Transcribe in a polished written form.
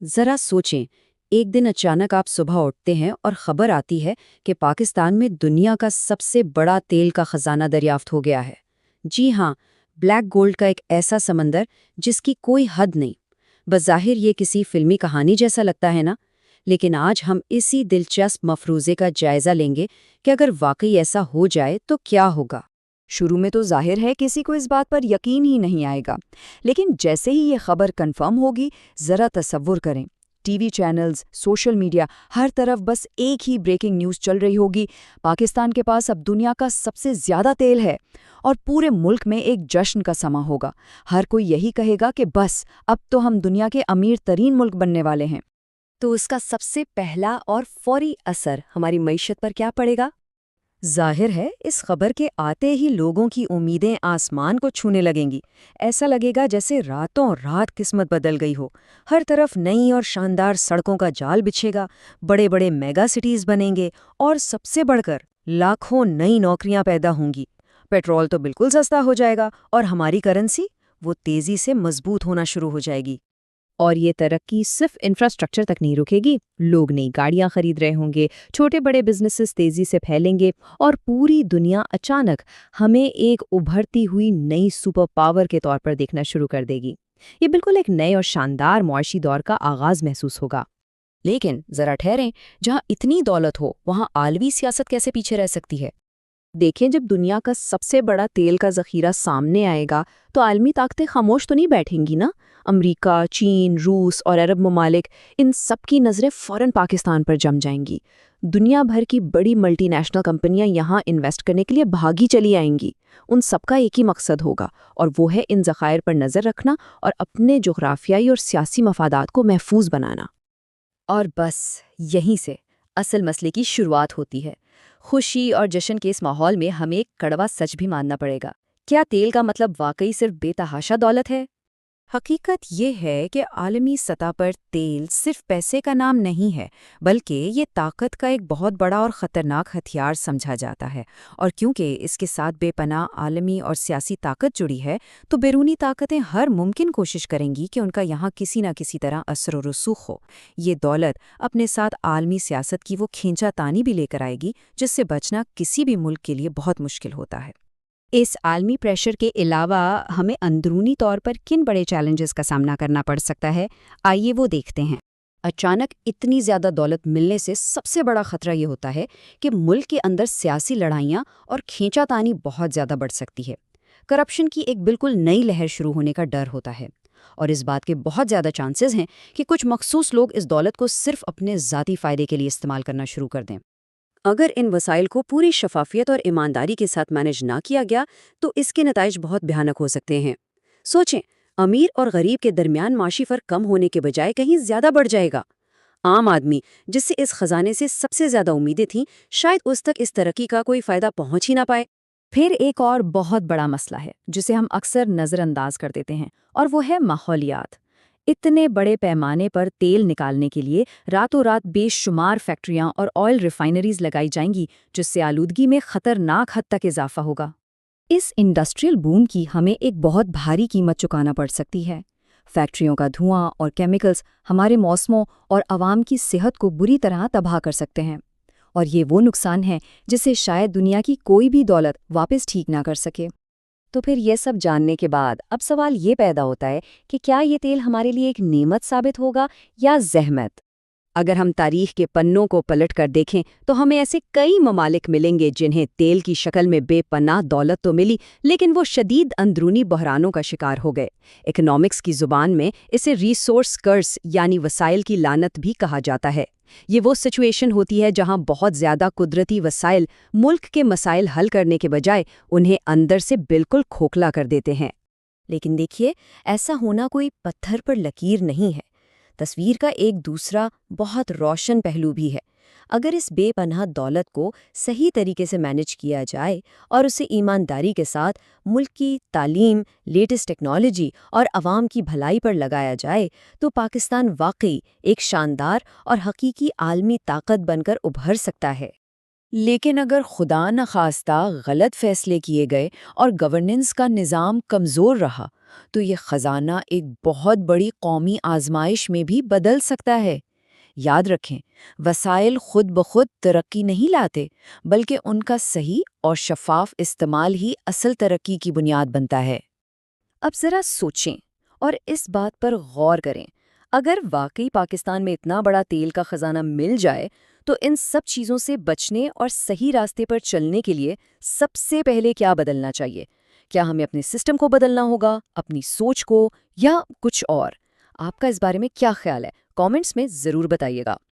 ذرا سوچیں، ایک دن اچانک آپ صبح اٹھتے ہیں اور خبر آتی ہے کہ پاکستان میں دنیا کا سب سے بڑا تیل کا خزانہ دریافت ہو گیا ہے۔ جی ہاں، بلیک گولڈ کا ایک ایسا سمندر جس کی کوئی حد نہیں۔ بظاہر یہ کسی فلمی کہانی جیسا لگتا ہے نا؟ لیکن آج ہم اسی دلچسپ مفروضے کا جائزہ لیں گے کہ اگر واقعی ایسا ہو جائے تو کیا ہوگا۔ شروع میں تو ظاہر ہے کسی کو اس بات پر یقین ہی نہیں آئے گا، لیکن جیسے ہی یہ خبر کنفرم ہوگی، ذرا تصور کریں، T V channels, social media, ہر طرف بس ایک ہی بریکنگ نیوز چل رہی ہوگی: پاکستان کے پاس اب دنیا کا سب سے زیادہ تیل ہے، اور پورے ملک میں ایک جشن کا سماں ہوگا۔ ہر کوئی یہی کہے گا کہ بس اب تو ہم دنیا کے امیر ترین ملک بننے والے ہیں۔ تو اس کا سب سے پہلا اور فوری اثر ہماری معیشت پر کیا پڑے گا؟ ظاہر ہے اس خبر کے آتے ہی لوگوں کی امیدیں آسمان کو چھونے لگیں گی۔ ایسا لگے گا جیسے راتوں رات قسمت بدل گئی ہو۔ ہر طرف نئی اور شاندار سڑکوں کا جال بچھے گا، بڑے بڑے میگا سٹیز بنیں گے، اور سب سے بڑھ کر لاکھوں نئی نوکریاں پیدا ہوں گی۔ پیٹرول تو بالکل سستا ہو جائے گا، اور ہماری کرنسی وہ تیزی سے مضبوط ہونا شروع ہو جائے گی۔ اور یہ ترقی صرف انفراسٹرکچر تک نہیں رکے گی، لوگ نئی گاڑیاں خرید رہے ہوں گے، چھوٹے بڑے بزنسز تیزی سے پھیلیں گے، اور پوری دنیا اچانک ہمیں ایک ابھرتی ہوئی نئی سپر پاور کے طور پر دیکھنا شروع کر دے گی۔ یہ بالکل ایک نئے اور شاندار معاشی دور کا آغاز محسوس ہوگا۔ لیکن ذرا ٹھہریں، جہاں اتنی دولت ہو وہاں عالمی سیاست کیسے پیچھے رہ سکتی ہے؟ دیکھیں، جب دنیا کا سب سے بڑا تیل کا ذخیرہ سامنے آئے گا تو عالمی طاقتیں خاموش تو نہیں بیٹھیں گی نا۔ امریکہ، چین، روس اور عرب ممالک، ان سب کی نظریں فوراً پاکستان پر جم جائیں گی۔ دنیا بھر کی بڑی ملٹی نیشنل کمپنیاں یہاں انویسٹ کرنے کے لیے بھاگی چلی آئیں گی۔ ان سب کا ایک ہی مقصد ہوگا، اور وہ ہے ان ذخائر پر نظر رکھنا اور اپنے جغرافیائی اور سیاسی مفادات کو محفوظ بنانا۔ اور بس یہیں سے اصل مسئلے کی شروعات ہوتی ہے۔ خوشی اور جشن کے اس ماحول میں ہمیں ایک کڑوا سچ بھی ماننا پڑے گا۔ کیا تیل کا مطلب واقعی صرف بے تحاشا دولت ہے؟ حقیقت یہ ہے کہ عالمی سطح پر تیل صرف پیسے کا نام نہیں ہے، بلکہ یہ طاقت کا ایک بہت بڑا اور خطرناک ہتھیار سمجھا جاتا ہے۔ اور کیونکہ اس کے ساتھ بے پناہ عالمی اور سیاسی طاقت جڑی ہے، تو بیرونی طاقتیں ہر ممکن کوشش کریں گی کہ ان کا یہاں کسی نہ کسی طرح اثر و رسوخ ہو۔ یہ دولت اپنے ساتھ عالمی سیاست کی وہ کھینچا تانی بھی لے کر آئے گی جس سے بچنا کسی بھی ملک کے لیے بہت مشکل ہوتا ہے۔ اس عالمی پریشر کے علاوہ ہمیں اندرونی طور پر کن بڑے چیلنجز کا سامنا کرنا پڑ سکتا ہے؟ آئیے وہ دیکھتے ہیں۔ اچانک اتنی زیادہ دولت ملنے سے سب سے بڑا خطرہ یہ ہوتا ہے کہ ملک کے اندر سیاسی لڑائیاں اور کھینچا تانی بہت زیادہ بڑھ سکتی ہے۔ کرپشن کی ایک بالکل نئی لہر شروع ہونے کا ڈر ہوتا ہے، اور اس بات کے بہت زیادہ چانسز ہیں کہ کچھ مخصوص لوگ اس دولت کو صرف اپنے ذاتی فائدے کے لیے استعمال کرنا شروع کر دیں۔ اگر ان وسائل کو پوری شفافیت اور ایمانداری کے ساتھ مینج نہ کیا گیا تو اس کے نتائج بہت بھیانک ہو سکتے ہیں۔ سوچیں، امیر اور غریب کے درمیان معاشی فرق کم ہونے کے بجائے کہیں زیادہ بڑھ جائے گا۔ عام آدمی، جس سے اس خزانے سے سب سے زیادہ امیدیں تھیں، شاید اس تک اس ترقی کا کوئی فائدہ پہنچ ہی نہ پائے۔ پھر ایک اور بہت بڑا مسئلہ ہے جسے ہم اکثر نظر انداز کر دیتے ہیں، اور وہ ہے ماحولیات۔ اتنے بڑے پیمانے پر تیل نکالنے کے لیے راتوں رات بے شمار فیکٹریاں اور آئل ریفائنریز لگائی جائیں گی، جس سے آلودگی میں خطرناک حد تک اضافہ ہوگا۔ اس انڈسٹریل بوم کی ہمیں ایک بہت بھاری قیمت چکانا پڑ سکتی ہے۔ فیکٹریوں کا دھواں اور کیمیکلز ہمارے موسموں اور عوام کی صحت کو بری طرح تباہ کر سکتے ہیں، اور یہ وہ نقصان ہے جسے شاید دنیا کی کوئی بھی دولت واپس ٹھیک نہ کر سکے۔ تو پھر یہ سب جاننے کے بعد اب سوال یہ پیدا ہوتا ہے کہ کیا یہ تیل ہمارے لیے ایک نعمت ثابت ہوگا یا زحمت؟ اگر ہم تاریخ کے پنوں کو پلٹ کر دیکھیں تو ہمیں ایسے کئی ممالک ملیں گے جنہیں تیل کی شکل میں بے پناہ دولت تو ملی، لیکن وہ شدید اندرونی بحرانوں کا شکار ہو گئے۔ اکنامکس کی زبان میں اسے ریسورس کرس یعنی وسائل کی لعنت بھی کہا جاتا ہے۔ یہ وہ سچویشن ہوتی ہے جہاں بہت زیادہ قدرتی وسائل ملک کے مسائل حل کرنے کے بجائے انہیں اندر سے بالکل کھوکھلا کر دیتے ہیں۔ لیکن دیکھیے، ایسا ہونا کوئی پتھر پر لکیر نہیں ہے۔ تصویر کا ایک دوسرا بہت روشن پہلو بھی ہے۔ اگر اس بے پناہ دولت کو صحیح طریقے سے مینج کیا جائے اور اسے ایمانداری کے ساتھ ملک کی تعلیم، لیٹسٹ ٹیکنالوجی اور عوام کی بھلائی پر لگایا جائے، تو پاکستان واقعی ایک شاندار اور حقیقی عالمی طاقت بن کر ابھر سکتا ہے۔ لیکن اگر خدا نخواستہ غلط فیصلے کیے گئے اور گورننس کا نظام کمزور رہا تو یہ خزانہ ایک بہت بڑی قومی آزمائش میں بھی بدل سکتا ہے۔ یاد رکھیں، وسائل خود بخود ترقی نہیں لاتے، بلکہ ان کا صحیح اور شفاف استعمال ہی اصل ترقی کی بنیاد بنتا ہے۔ اب ذرا سوچیں اور اس بات پر غور کریں، اگر واقعی پاکستان میں اتنا بڑا تیل کا خزانہ مل جائے تو ان سب چیزوں سے بچنے اور صحیح راستے پر چلنے کے لیے سب سے پہلے کیا بدلنا چاہیے؟ کیا ہمیں اپنے سسٹم کو بدلنا ہوگا، اپنی سوچ کو، یا کچھ اور؟ آپ کا اس بارے میں کیا خیال ہے؟ کامنٹس میں ضرور بتائیے گا۔